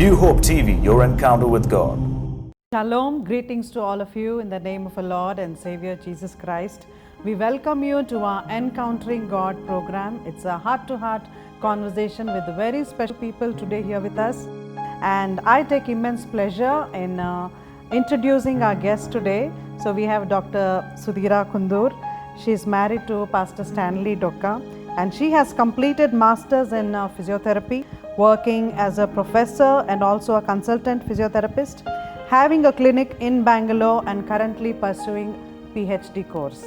New Hope TV, your encounter with God. Shalom, greetings to all of you in the name of our Lord and Savior Jesus Christ. We welcome you to our Encountering God program. It's a heart-to-heart conversation with very special people today here with us. And I take immense pleasure in introducing our guest today. So we have Dr. Sudhira Kundur. She is married to Pastor Stanley Dokka, and she has completed Masters in Physiotherapy, working as a professor and also a consultant physiotherapist, having a clinic in Bangalore and currently pursuing PhD course.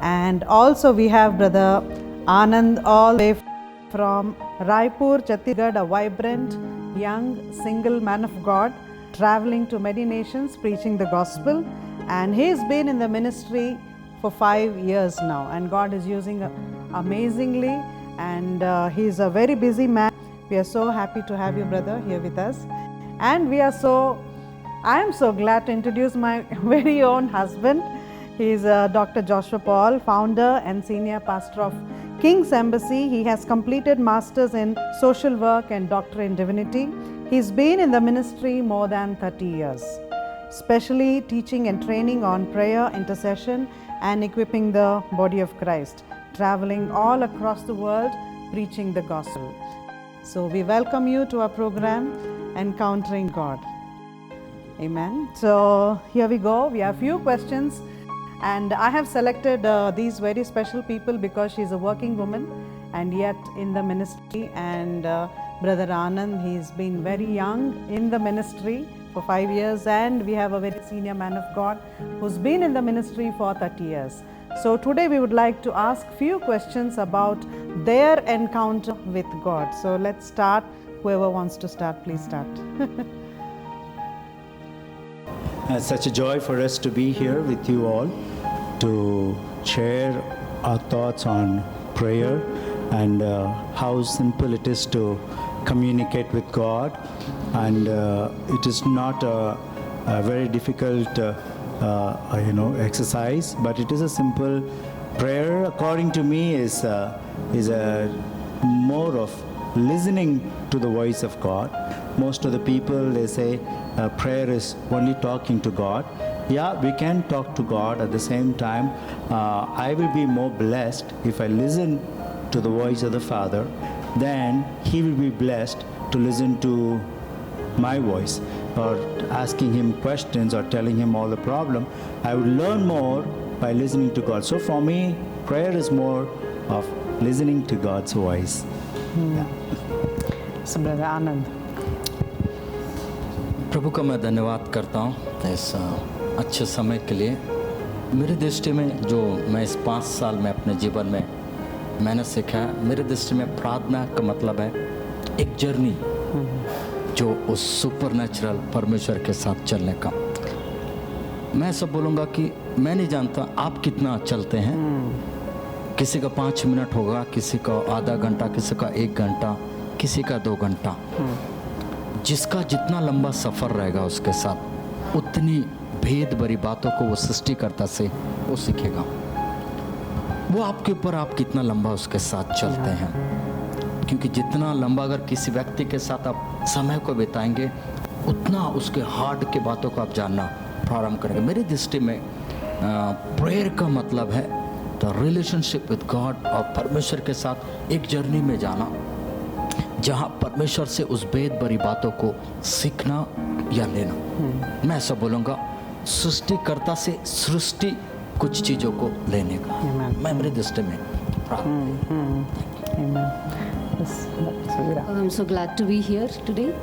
And also we have Brother Anand, all the way from Raipur, Chhattisgarh, a vibrant, young, single man of God, traveling to many nations, preaching the gospel. And he's been in the ministry for 5 years now, and God is using amazingly, and he's a very busy man. We are so happy to have you, brother, here with us. And I am so glad to introduce my very own husband. He is Dr. Joshua Paul, founder and senior pastor of King's Embassy. He has completed Masters in Social Work and Doctor in Divinity. He's been in the ministry more than 30 years, especially teaching and training on prayer, intercession, and equipping the body of Christ, traveling all across the world, preaching the gospel. So we welcome you to our program, Encountering God. Amen. So here we go. We have few questions, and I have selected these very special people because she's a working woman and yet in the ministry. And Brother Anand, he's been very young in the ministry for 5 years, and we have a very senior man of God who's been in the ministry for 30 years. So today we would like to ask few questions about their encounter with God. So let's start. Whoever wants to start, please start. It's such a joy for us to be here with you all to share our thoughts on prayer and how simple it is to communicate with God, and it is not a very difficult exercise, but it is a simple prayer. According to me, is a more of listening to the voice of God. Most of the people, they say prayer is only talking to God. Yeah, we can talk to God. At the same time, I will be more blessed if I listen to the voice of the Father. Then He will be blessed to listen to my voice, or asking Him questions or telling Him all the problem. I would learn more by listening to God. So for me, prayer is more of listening to God's voice. Yeah. So Brother Anand. प्रभु का मैं धन्यवाद करता हूँ इस अच्छे समय के लिए। मेरी दृष्टि में जो मैं इस 5 साल में अपने जीवन में मैंने सीखा है, मेरी दृष्टि में प्रार्थना का मतलब है एक जर्नी जो उस सुपरनेचुरल परमेश्वर के साथ चलने का। मैं सब बोलूँगा कि मैं नहीं जानता आप कितना चलते हैं। किसी का 5 मिनट होगा, किसी का आधा घंटा, किसी का 1 घंटा, किसी का 2 घंटा। जिसका जितना लंबा सफ़र रहेगा उसके साथ उतनी भेद भरी बातों को वो सृष्टिकर्ता से वो सीखेगा। वो आपके ऊपर आप कितना लंबा उसके साथ चलते हैं, क्योंकि जितना लंबा अगर किसी व्यक्ति के साथ आप समय को बिताएंगे उतना उसके हार्ट के बातों को आप जानना प्रारंभ करेंगे। मेरी दृष्टि में प्रेयर का मतलब है द रिलेशनशिप विद गॉड, और परमेश्वर के साथ एक जर्नी में जाना जहाँ परमेश्वर से उस भेद भरी बातों को सीखना या लेना। मैं ऐसा बोलूँगा सृष्टिकर्ता से सृष्टि कुछ चीज़ों को लेने का। मैं मेरी दृष्टि में I'm so glad to be here today.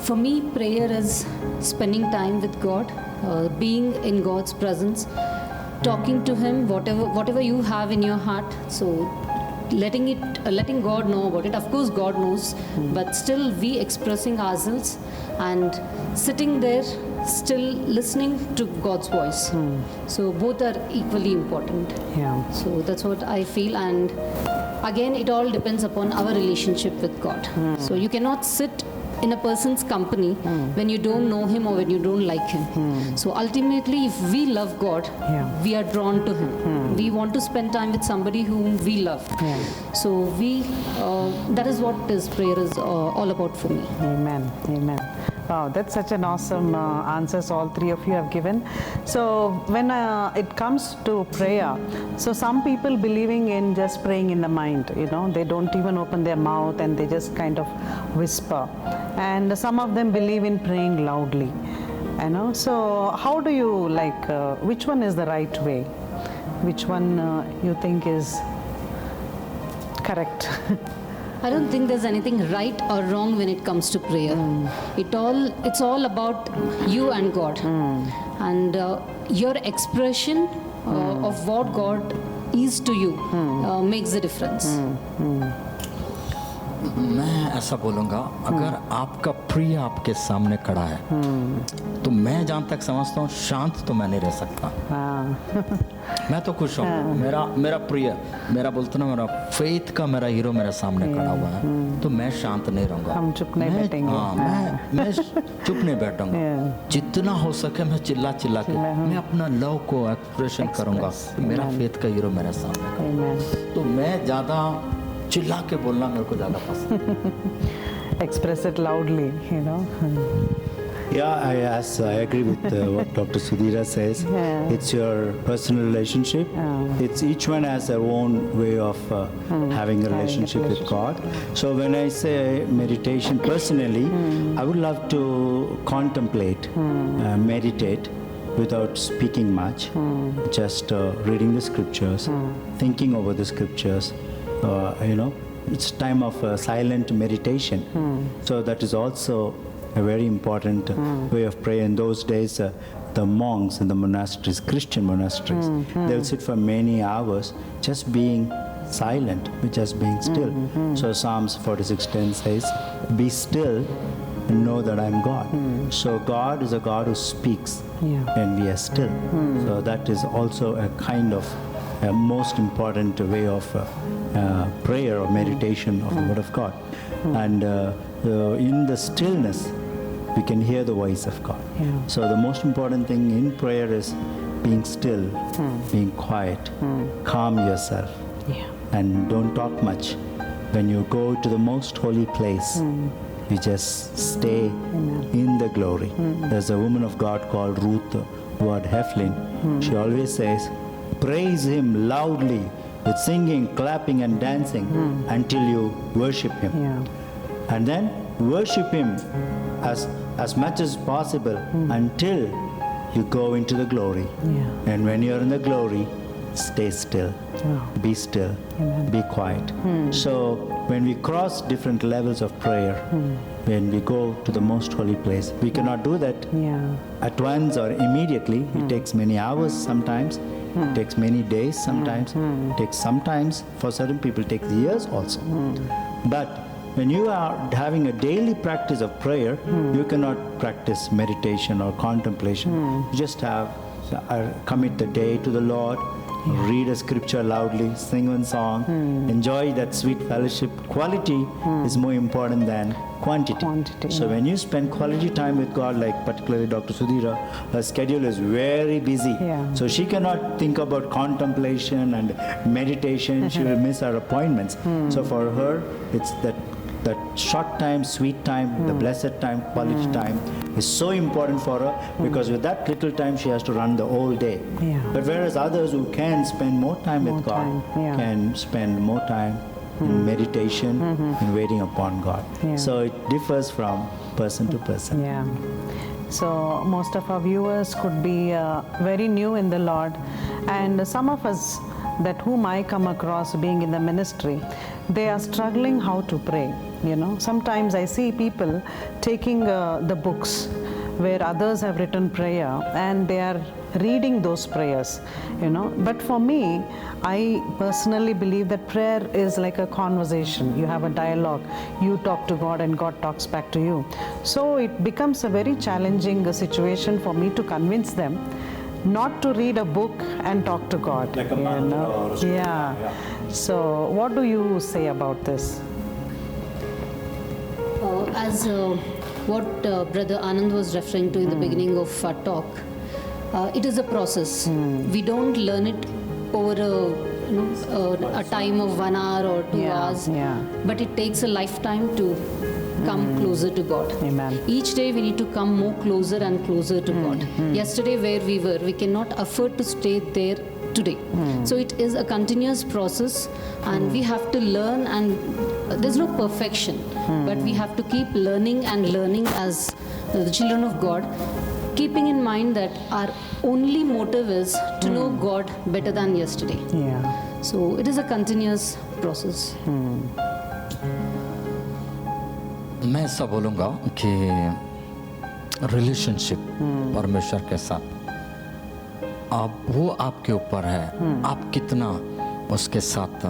For me, prayer is spending time with God, being in God's presence, talking to Him, whatever you have in your heart. So letting God know about it. Of course, God knows, but still we expressing ourselves and sitting there, still listening to God's voice. So both are equally important. Yeah. So that's what I feel, and again, it all depends upon our relationship with God. So you cannot sit in a person's company when you don't know him or when you don't like him. So ultimately, if we love God, Yeah. we are drawn to him. We want to spend time with somebody whom we love. Yeah. So that is what this prayer is all about for me. Amen. Amen. Wow, that's such an awesome answers all three of you have given. So when it comes to prayer, so some people believing in just praying in the mind, they don't even open their mouth and they just kind of whisper. And some of them believe in praying loudly. So how do you which one is the right way? Which one you think is correct? I don't think there's anything right or wrong when it comes to prayer. It's all about you and God, and your expression of what God is to you makes the difference. मैं ऐसा बोलूँगा, अगर आपका प्रिय आपके सामने खड़ा है तो मैं जहाँ तक समझता हूँ शांत तो मैं नहीं रह सकता। मैं तो खुश हूँ, मेरा प्रिय, मेरा बोलते ना, मेरा फेथ का मेरा हीरो मेरे सामने खड़ा हुआ है तो मैं शांत नहीं रहूँगा। हम चुप नहीं बैठेंगे। हाँ, मैं चुप नहीं बैठूंगा। जितना हो सके मैं चिल्ला के मैं अपना लव को एक्सप्रेशन करूँगा। मेरा फेथ का हीरो मेरे सामने खड़ा है तो मैं ज़्यादा चिल्ला के बोलना मेरे को ज़्यादा पसंद। Express it loudly, Yeah, I agree with what Dr. Sudhira says. Yeah. It's your personal relationship. It's each one has their own way of having a relationship with God. So when I say meditation, personally, I would love to contemplate, meditate without speaking much, just reading the scriptures, thinking over the scriptures. It's time of silent meditation. So that is also a very important way of prayer. In those days, the monks in the monasteries, Christian monasteries, they'll sit for many hours just being silent, just being still. So Psalms 46:10 says, "Be still and know that I'm God." So God is a God who speaks when we are still. So that is also a kind of most important way of prayer or meditation of the Word of God. And in the stillness, we can hear the voice of God. So the most important thing in prayer is being still, being quiet, calm yourself, and don't talk much. When you go to the most holy place, you just stay in the glory. There's a woman of God called Ruth Ward Heflin. She always says, praise Him loudly with singing, clapping, and dancing until you worship Him. And then worship Him as much as possible until you go into the glory. And when you're in the glory, stay still, be still, be quiet. So when we cross different levels of prayer, when we go to the most holy place, we cannot do that at once or immediately. It takes many hours sometimes. It takes many days sometimes. It takes sometimes, for certain people, it takes years also. But when you are having a daily practice of prayer, you cannot practice meditation or contemplation. You just have commit the day to the Lord, read a scripture loudly, sing one song, enjoy that sweet fellowship. Quality is more important than quantity. So when you spend quality time with God, like particularly Dr. Sudhira, her schedule is very busy. So she cannot think about contemplation and meditation. She will miss her appointments. So for her, it's that short time, sweet time, the blessed time, quality time is so important for her, because with that little time she has to run the whole day. But whereas others who can spend more time with God can spend more time in meditation and waiting upon God. So it differs from person to person. So most of our viewers could be very new in the Lord, and some of us that whom I come across being in the ministry, they are struggling how to pray. Sometimes I see people taking the books where others have written prayer and they are reading those prayers, But for me, I personally believe that prayer is like a conversation. You have a dialogue. You talk to God and God talks back to you. So it becomes a very challenging situation for me to convince them not to read a book and talk to God. Like a mantra or So what do you say about this? as what Brother Anand was referring to in the beginning of our talk, it is a process. We don't learn it over a time of 1 hour or 2 hours, but it takes a lifetime to come closer to God. Amen. Each day we need to come more closer and closer to God. Yesterday where we were, we cannot afford to stay there today. So it is a continuous process, and we have to learn, and there's no perfection, but we have to keep learning and learning as the children of God, keeping in mind that our only motive is to know God better than yesterday. Yeah. So it is a continuous process. मैं ऐसा बोलूँगा कि relationship परमेश्वर के साथ अब वो आपके ऊपर है, आप कितना उसके साथ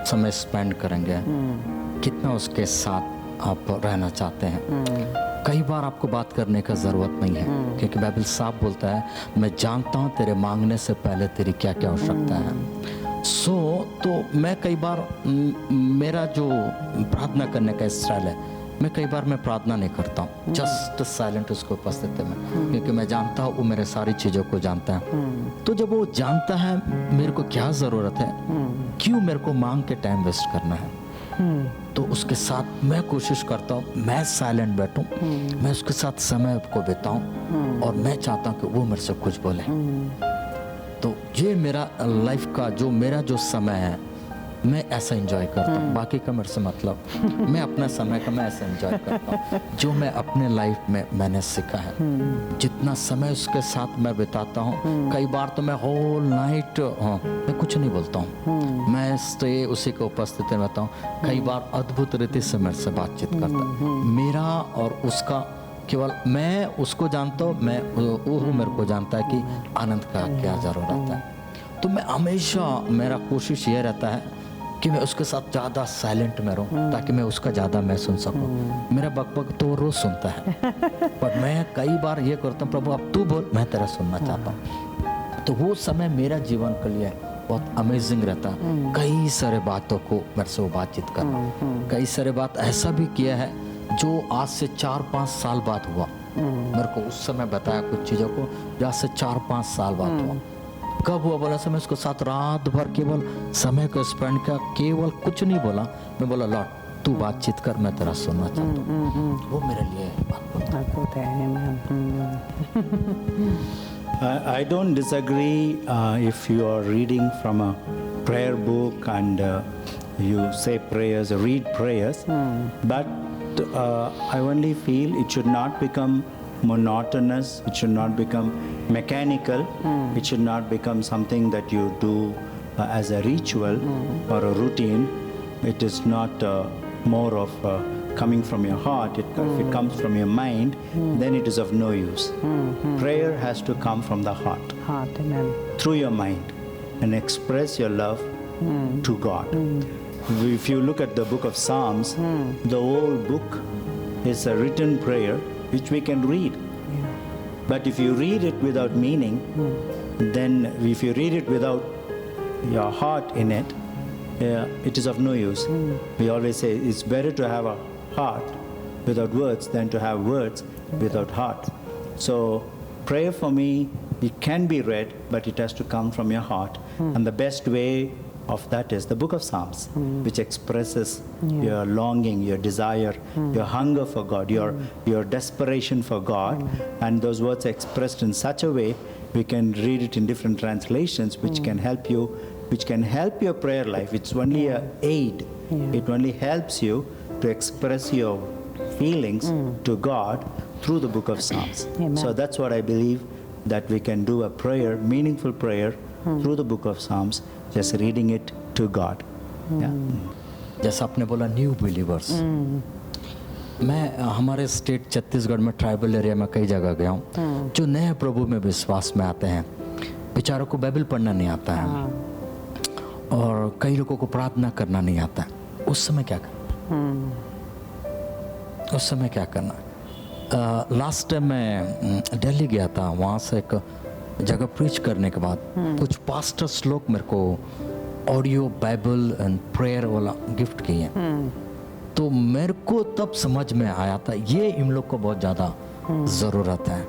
समय स्पेंड करेंगे, कितना उसके साथ आप रहना चाहते हैं। कई बार आपको बात करने का ज़रूरत नहीं है, क्योंकि बाइबल साफ बोलता है, मैं जानता हूँ तेरे मांगने से पहले तेरी क्या क्या आवश्यकता है। तो मैं कई बार मेरा जो प्रार्थना करने का स्टाइल है, मैं कई बार मैं प्रार्थना नहीं करता हूँ, जस्ट साइलेंट उसको उपस्थिति में, क्योंकि मैं जानता हूँ वो मेरे सारी चीज़ों को जानता है। तो जब वो जानता है मेरे को क्या ज़रूरत है, क्यों मेरे को मांग के टाइम वेस्ट करना है, तो उसके साथ मैं कोशिश करता हूँ मैं साइलेंट बैठूँ, मैं उसके साथ समय को बिताऊँ, और मैं चाहता हूँ कि वो मेरे से कुछ बोले। तो ये मेरा लाइफ का मेरा जो समय है, मैं ऐसा एंजॉय करता हूँ। बाकी का मेरे से मतलब, मैं अपना समय का मैं ऐसा एंजॉय करता हूँ जो मैं अपने लाइफ में मैंने सीखा है। जितना समय उसके साथ मैं बिताता हूँ, कई बार तो मैं होल नाइट मैं कुछ नहीं बोलता हूँ, मैं स्टे उसी को उपस्थिति में रहता हूँ। कई बार अद्भुत रीति से मेरे से बातचीत करता है, मेरा और उसका केवल मैं उसको जानता हूँ, मैं वो मेरे को जानता है कि आनंद का क्या ज़रूरत है। तो मैं हमेशा मेरा कोशिश ये रहता है कि मैं उसके साथ ज़्यादा साइलेंट में रहूँ, ताकि मैं उसका ज़्यादा मैं सुन सकूँ। मेरा बकबक तो वो रोज़ सुनता है, पर मैं कई बार ये करता हूँ, प्रभु अब तू बोल, मैं तेरा सुनना चाहता हूँ। तो वो समय मेरा जीवन के लिए बहुत अमेजिंग रहता। कई सारे बातों को मेरे से वो बातचीत करना, कई सारे बात ऐसा भी किया है जो आज से 4-5 साल बाद हुआ। मेरे को उस समय बताया कुछ चीज़ों को जो आज से 4-5 साल बाद हुआ। कब हुआ बोला, समय उसके साथ रात भर केवल समय को स्पेंड किया, केवल कुछ नहीं बोला। मैं बोला लॉर्ड तू बातचीत कर, मैं तेरा सुनना चाहता हूँ। वो मेरे लिए बात I don't disagree if you are reading from a prayer book and you say prayers or read prayers, but I only feel it should not become monotonous, it should not become mechanical, it should not become something that you do as a ritual or a routine. It is not more of coming from your heart. If it comes from your mind, then it is of no use. Prayer has to come from the heart, Amen. through your mind, and express your love to God. If you look at the book of Psalms, the whole book is a written prayer which we can read. But if you read it without meaning, then if you read it without your heart in it, it is of no use. We always say it's better to have a heart without words than to have words without heart. So prayer for me, it can be read, but it has to come from your heart. And the best way of that is the book of Psalms, which expresses your longing, your desire, your hunger for God, your desperation for God. And those words are expressed in such a way, we can read it in different translations, which can help you, which can help your prayer life. It's only an aid. It only helps you to express your feelings to God through the book of Psalms. Amen. So that's what I believe, that we can do a prayer, meaningful prayer through the book of Psalms, just reading it to God. Yeah. जैसा आपने बोला new believers, मैं हमारे state Chhattisgarh में tribal area में कई जगह गया हूँ, जो नए प्रभु में विश्वास में आते हैं, बेचारों को बाइबल पढ़ना नहीं आता है, और कई लोगों को प्रार्थना करना नहीं आता है। उस समय क्या करना? उस समय क्या करना? लास्ट टाइम मैं दिल्ली गया था, वहाँ से एक जगह प्रीच करने के बाद कुछ पास्टर्स लोग मेरे को ऑडियो बाइबल एंड प्रेयर वाला गिफ्ट किए। तो मेरे को तब समझ में आया था ये इन लोग को बहुत ज़्यादा ज़रूरत है।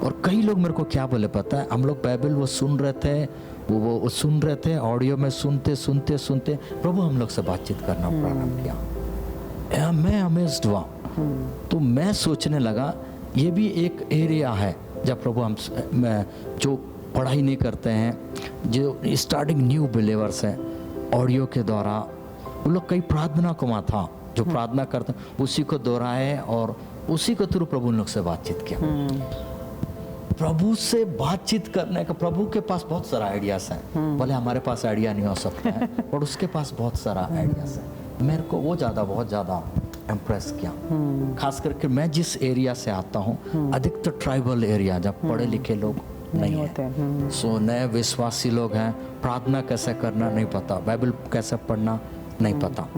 और कई लोग मेरे को क्या बोले पता है, हम लोग बाइबल वो सुन रहे थे, वो सुन रहे थे ऑडियो में, सुनते सुनते सुनते प्रभु हम लोग से बातचीत करना प्रारंभ किया। मैं अमेज्ड हुआ। तो मैं सोचने लगा ये भी एक एरिया है जब प्रभु मैं जो पढ़ाई नहीं करते हैं, जो स्टार्टिंग न्यू बिलीवर्स हैं, ऑडियो के द्वारा वो लोग कई प्रार्थना को वहाँ था जो प्रार्थना करते उसी को दोहराए और उसी को थ्रू प्रभु उन लोग से बातचीत किया। प्रभु से बातचीत करने का, प्रभु के पास बहुत सारा आइडियाज है, भले हमारे पास आइडिया नहीं हो सकता है पर उसके पास बहुत सारा आइडियाज है। मेरे को वो बहुत ज़्यादा इम्प्रेस किया। खास करके मैं जिस एरिया से आता हूँ अधिकतर ट्राइबल एरिया, जब पढ़े लिखे लोग नहीं है, सो नए विश्वासी लोग हैं, प्रार्थना कैसे करना नहीं पता, बाइबल कैसे पढ़ना नहीं पता।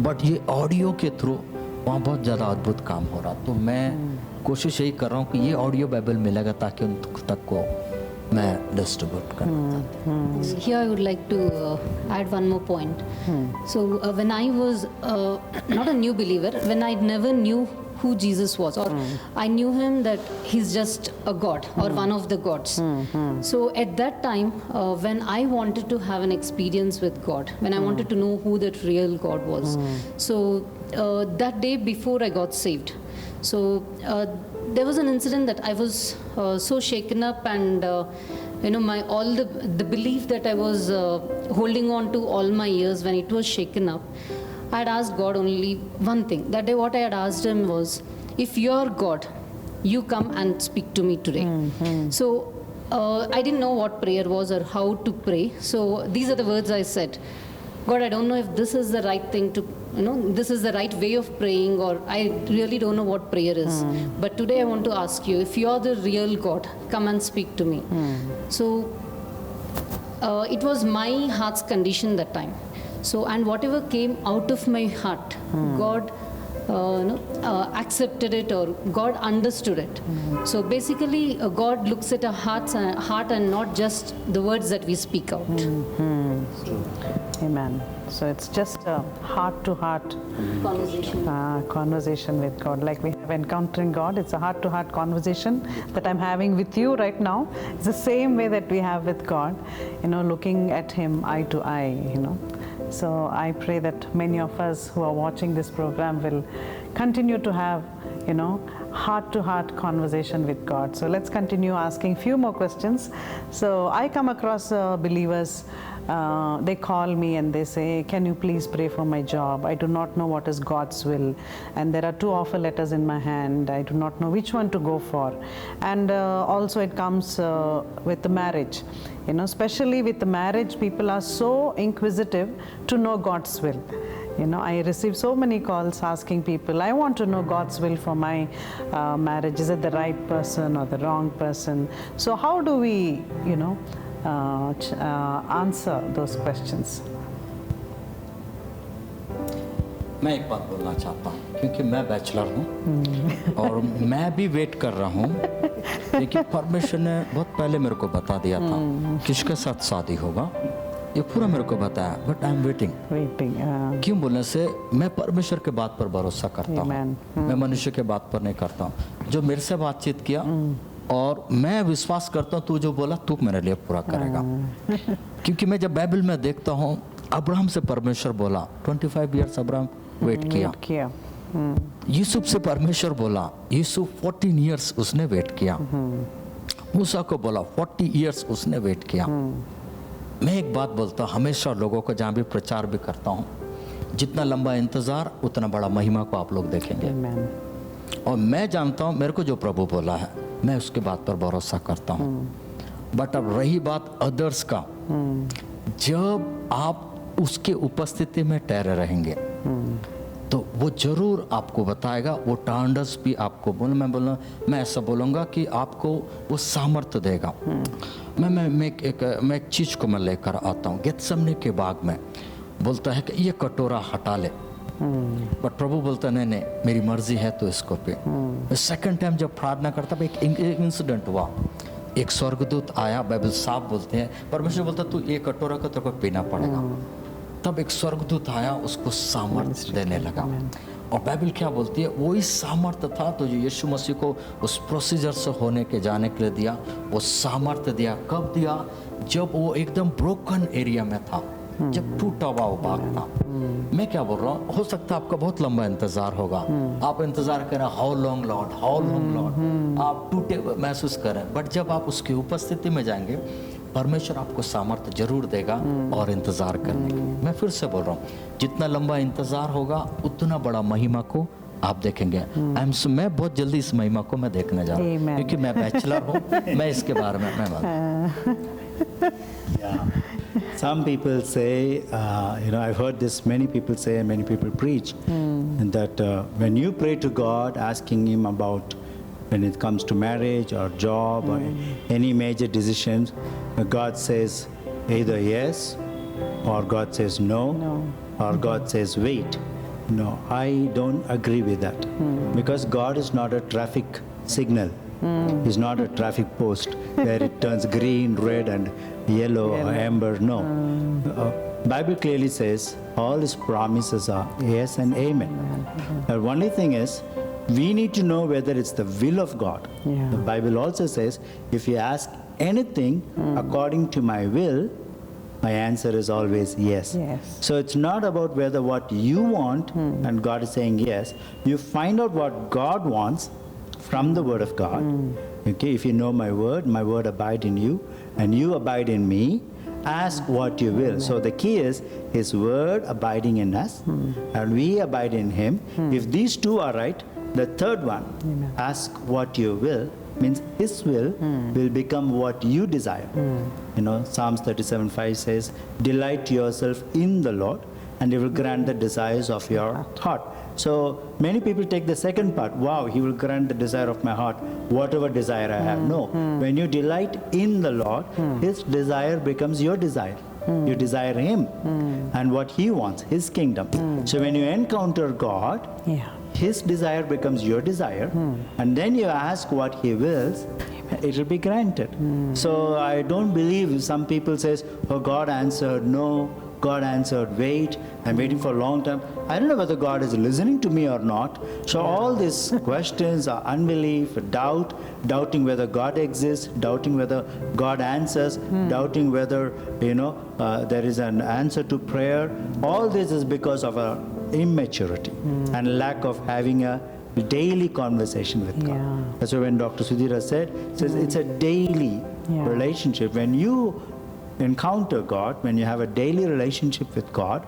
बट ये ऑडियो के थ्रू वहाँ बहुत ज़्यादा अद्भुत काम हो रहा। तो मैं कोशिश यही कर रहा हूँ कि ये ऑडियो बाइबल मिलेगा ताकि उन तक को मैं डिस्ट्रीब्यूट करूँ। Here I would like to add one more point. So when I was not a new believer, when I never knew who Jesus was, or I knew him that he's just a God or one of the gods. So at that time, when I wanted to have an experience with God, when I wanted to know who that real God was, so that day before I got saved, so there was an incident that I was so shaken up, and my all the belief that I was holding on to all my years, when it was shaken up, I had asked God only one thing. That day what I had asked him was, if you're God, you come and speak to me today. So I didn't know what prayer was or how to pray. So these are the words I said. God, I don't know if this is the right thing to, this is the right way of praying, or I really don't know what prayer is. But today I want to ask you, if you're the real God, come and speak to me. So it was my heart's condition that time. So, and whatever came out of my heart, God accepted it, or God understood it. So basically, God looks at our heart and not just the words that we speak out. Amen. So it's just a heart-to-heart conversation with God. Like we have Encountering God, it's a heart-to-heart conversation that I'm having with you right now. It's the same way that we have with God, looking at Him eye to eye, So I pray that many of us who are watching this program will continue to have, heart-to-heart conversation with God. So let's continue asking few more questions. So I come across believers, they call me and they say, can you please pray for my job? I do not know what is God's will. And there are 2 offer letters in my hand. I do not know which one to go for. And also it comes with the marriage. Especially with the marriage, people are so inquisitive to know God's will. I receive so many calls asking people, I want to know God's will for my marriage. Is it the right person or the wrong person? So how do we, answer those questions? मैं एक बात बोलना चाहता हूँ, क्योंकि मैं bachelor हूँ और मैं भी वेट कर रहा हूँ, लेकिन परमेश्वर ने बहुत पहले मेरे को बता दिया था किसके साथ शादी होगा, ये पूरा मेरे को बताया, बट आई एम वेटिंग। क्यों बोलने से मैं परमेश्वर के बात पर भरोसा करता हूँ, मैं मनुष्य के बात पर नहीं करता हूँ। जो मेरे से बातचीत किया और मैं विश्वास करता हूँ, तू जो बोला तू मेरे लिए पूरा करेगा। क्योंकि मैं जब बाइबल में देखता हूँ, अब्राहम से परमेश्वर बोला, 25 इयर्स अब्राहम वेट किया। यूसुफ से परमेश्वर बोला, यूसुफ 14 इयर्स उसने वेट किया। मूसा को बोला 40 इयर्स उसने वेट किया। मैं एक बात बोलता हूँ हमेशा लोगों को, जहाँ भी प्रचार भी करता हूँ, जितना लंबा इंतज़ार उतना बड़ा महिमा को आप लोग देखेंगे। और मैं जानता हूँ मेरे को जो प्रभु बोला है, मैं उसके बात पर भरोसा करता हूँ। बट अब रही बात अदर्स का, जब आप उसके उपस्थिति में ठहरे रहेंगे तो वो जरूर आपको बताएगा, वो टांडस भी आपको मैं ऐसा बोलूँगा कि आपको वो सामर्थ्य देगा। मैं एक चीज़ को मैं लेकर आता हूँ। गेत्सेमनी के बाग में बोलता है कि ये कटोरा हटा ले, बट प्रभु बोलता नहीं, मेरी मर्जी है तो इसको पे। सेकंड टाइम जब प्रार्थना करता है, एक इंसिडेंट हुआ, एक स्वर्गदूत आया, बाइबल साफ बोलते हैं, परमेश्वर बोलता तू ये कटोरा को तेरे को पीना पड़ेगा। तब एक स्वर्गदूत आया, उसको सामर्थ्य देने लगा। और बाइबल क्या बोलती है, वही सामर्थ्य था तो जो यीशु मसीह को उस प्रोसीजर से होने के जाने के लिए दिया, वो सामर्थ्य दिया। कब दिया? जब वो एकदम ब्रोकन एरिया में था, जब टूटा हुआ वो भाग था। मैं क्या बोल रहा हूँ, हो सकता है आपका बहुत लंबा इंतजार होगा, आप इंतजार करें, how long Lord, how long Lord, आप टूटे हुए महसूस करें। बट जब आप उसकी उपस्थिति में जाएंगे, परमेश्वर आपको सामर्थ्य जरूर देगा और इंतजार करने की। मैं फिर से बोल रहा हूँ, जितना लंबा इंतजार होगा उतना बड़ा महिमा को आप देखेंगे। मैं बहुत जल्दी इस महिमा को मैं देखने जा रहा हूँ, क्योंकि मैं बैचलर हूँ, मैं इसके बारे में मैं Some people say, I've heard this, many people say, and many people preach, that when you pray to God, asking Him about when it comes to marriage or job or any major decisions, God says either yes, or God says no, or God says wait. No, I don't agree with that, because God is not a traffic signal. He's not a traffic post where it turns green, red and yellow or amber. No. Bible clearly says all His promises are yes and amen. The only thing is, we need to know whether it's the will of God. The Bible also says, if you ask anything according to my will, my answer is always yes. So it's not about whether what you want and God is saying yes. You find out what God wants from the Word of God. Okay, if you know my word abide in you, and you abide in me, ask what you will. So the key is His Word abiding in us, and we abide in Him. If these two are right, the third one, ask what you will, means His will become what you desire. Psalms 37:5 says, delight yourself in the Lord, and He will grant the desires of your heart. So many people take the second part, wow, He will grant the desire of my heart, whatever desire I have. No, when you delight in the Lord, His desire becomes your desire. You desire Him and what He wants, His kingdom. So when you encounter God, His desire becomes your desire, and then you ask what He wills, it will be granted. So I don't believe some people says, oh, God answered no, God answered wait, I'm waiting for a long time. I don't know whether God is listening to me or not. So all these questions are unbelief, doubt, doubting whether God exists, doubting whether God answers, doubting whether there is an answer to prayer. All this is because of our immaturity and lack of having a daily conversation with God. That's why when Dr. Sudhira says it's a daily relationship. When you encounter God, when you have a daily relationship with God,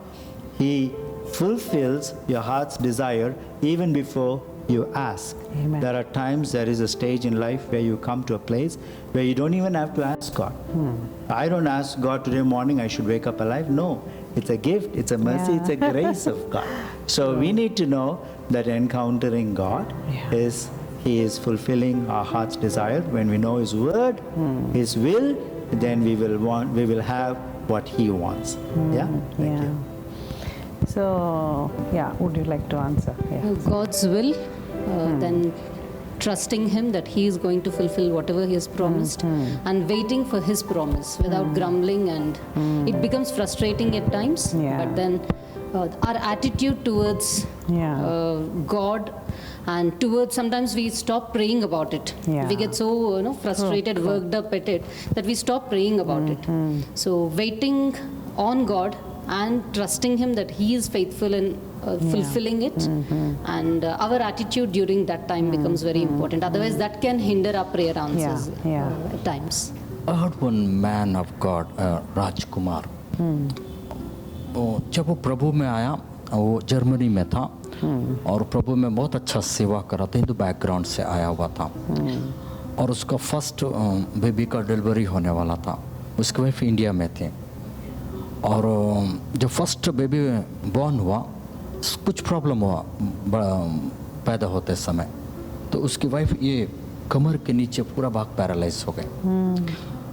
He fulfills your heart's desire even before you ask. There are times, there is a stage in life where you come to a place where you don't even have to ask God. I don't ask God today morning I should wake up alive. No, it's a gift, it's a mercy, it's a grace of God. So we need to know that encountering God is He is fulfilling our heart's desire. When we know His word, His will, then we will have what He wants. Thank you. So, would you like to answer? God's will, then trusting Him that He is going to fulfill whatever He has promised, and waiting for His promise without grumbling, and it becomes frustrating at times, but then our attitude towards God and towards, sometimes we stop praying about it. We get so frustrated, worked up at it, that we stop praying about it. So waiting on God and trusting Him that He is faithful in fulfilling it, and our attitude during that time becomes very important. Otherwise that can hinder our prayer answers at times. I heard one man of God, Rajkumar. जब वो प्रभु में आया, वो Germany में था और प्रभु में बहुत अच्छा सेवा कर रहा था, हिंदू बैकग्राउंड से आया हुआ था, और उसका फर्स्ट बेबी का डिलीवरी होने वाला था। उसके वाइफ इंडिया में थे, और जब फर्स्ट बेबी बॉर्न हुआ, कुछ प्रॉब्लम हुआ पैदा होते समय, तो उसकी वाइफ ये कमर के नीचे पूरा भाग पैरालाइज हो गए।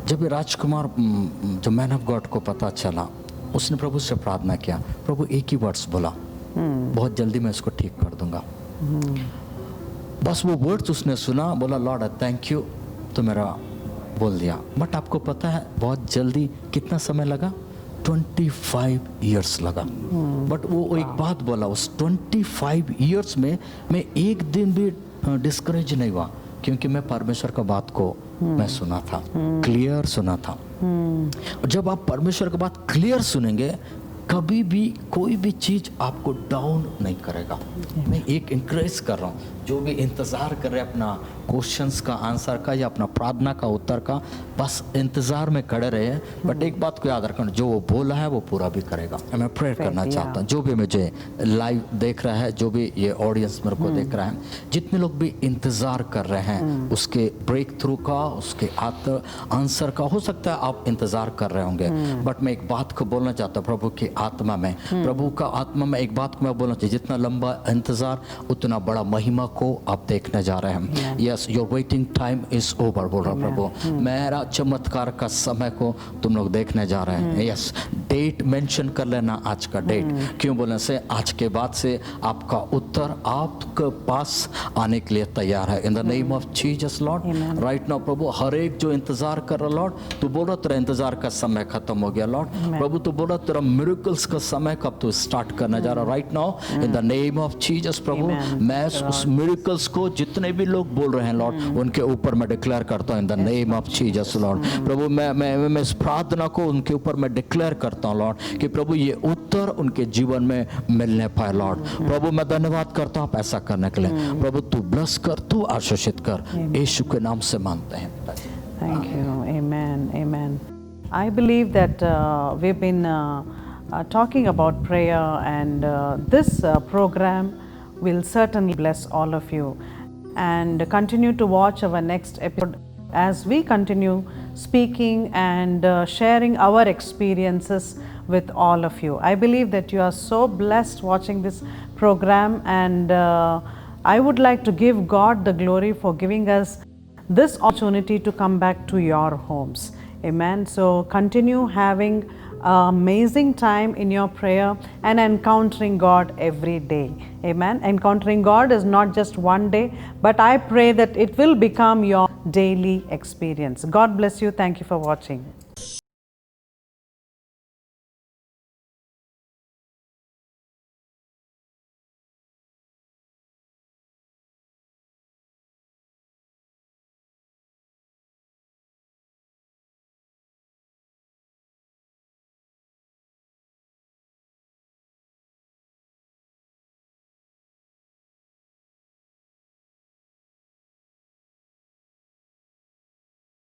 जब राजकुमार, जो मैन ऑफ गॉड को पता चला, उसने प्रभु से प्रार्थना किया, प्रभु एक ही वर्ड्स बोला, बहुत जल्दी मैं इसको ठीक कर दूंगा। बस वो वर्ड्स उसने सुना, बोला लॉर्ड थैंक यू, तो मेरा बोल दिया। बट आपको पता है बहुत जल्दी कितना समय लगा? 25 इयर्स लगा। बट वो एक बात बोला, उस 25 इयर्स में मैं एक दिन भी डिस्करेज नहीं हुआ, क्योंकि मैं परमेश्वर का बात को मैं सुना था, क्लियर सुना था। और जब आप परमेश्वर की बात क्लियर सुनेंगे, कभी भी कोई भी चीज़ आपको डाउन नहीं करेगा। मैं एक इंकरेज कर रहा हूँ, जो भी इंतज़ार कर रहे हैं अपना क्वेश्चंस का आंसर का या अपना प्रार्थना का उत्तर का, बस इंतज़ार में खड़े रहे। बट एक बात को याद रखना, जो वो बोला है वो पूरा भी करेगा। मैं प्रेयर करना चाहता हूँ, जो भी मुझे लाइव देख रहा है, जो भी ये ऑडियंस मेरे को देख रहा है, जितने लोग भी इंतज़ार कर रहे हैं उसके ब्रेक थ्रू का, उसके आंसर का, हो सकता है आप इंतज़ार कर रहे होंगे। बट मैं एक बात को बोलना चाहता हूँ, प्रभु की आत्मा में, प्रभु का आत्मा में एक बात को मैं बोलना चाहिए, जितना लंबा इंतज़ार उतना बड़ा महिमा को आप देखने जा रहे हैं। Yes, your waiting time is over, बोल रहा प्रभु, मेरा चमत्कार का समय को तुम लोग देखने जा रहे हैं। यस, डेट मेंशन कर लेना, आज का डेट। क्यों बोलने से, आज के बाद से आपका उत्तर आपके पास आने के लिए तैयार है। In the name of Jesus Lord, right now प्रभु, हर एक जो इंतजार कर रहा लॉर्ड, तू बोल रहा तेरा इंतजार का समय खत्म हो गया लॉर्ड। प्रभु तू बोल रहा तेरा मिरेकल्स का समय कब तू स्टार्ट करने जा रहा, right now in the name of Jesus प्रभु। मैं उस मिरेकल्स को जितने भी लोग बोल रहे हैं लॉर्ड, उनके ऊपर मैं डिक्लेयर करता हूँ in the name of Jesus Lord. प्रभु मैं इस प्रार्थना को उनके ऊपर मैं डिक्लेयर करता हूँ लॉर्ड, कि प्रभु ये उत्तर उनके जीवन में मिलने पाए लॉर्ड। प्रभु मैं धन्यवाद करता हूँ आप ऐसा करने के लिए। प्रभु तू ब्लेस कर, तू आशीषित कर, यीशु के नाम से मांगते हैं। Thank you. Amen. Amen. I believe that we've been talking about prayer, and this program will certainly bless all of you. And continue to watch our next episode as we continue speaking and sharing our experiences with all of you. I believe that you are so blessed watching this program, and I would like to give God the glory for giving us this opportunity to come back to your homes. Amen. So continue having an amazing time in your prayer and encountering God every day. Amen. Encountering God is not just one day, but I pray that it will become your daily experience. God bless you. Thank you for watching.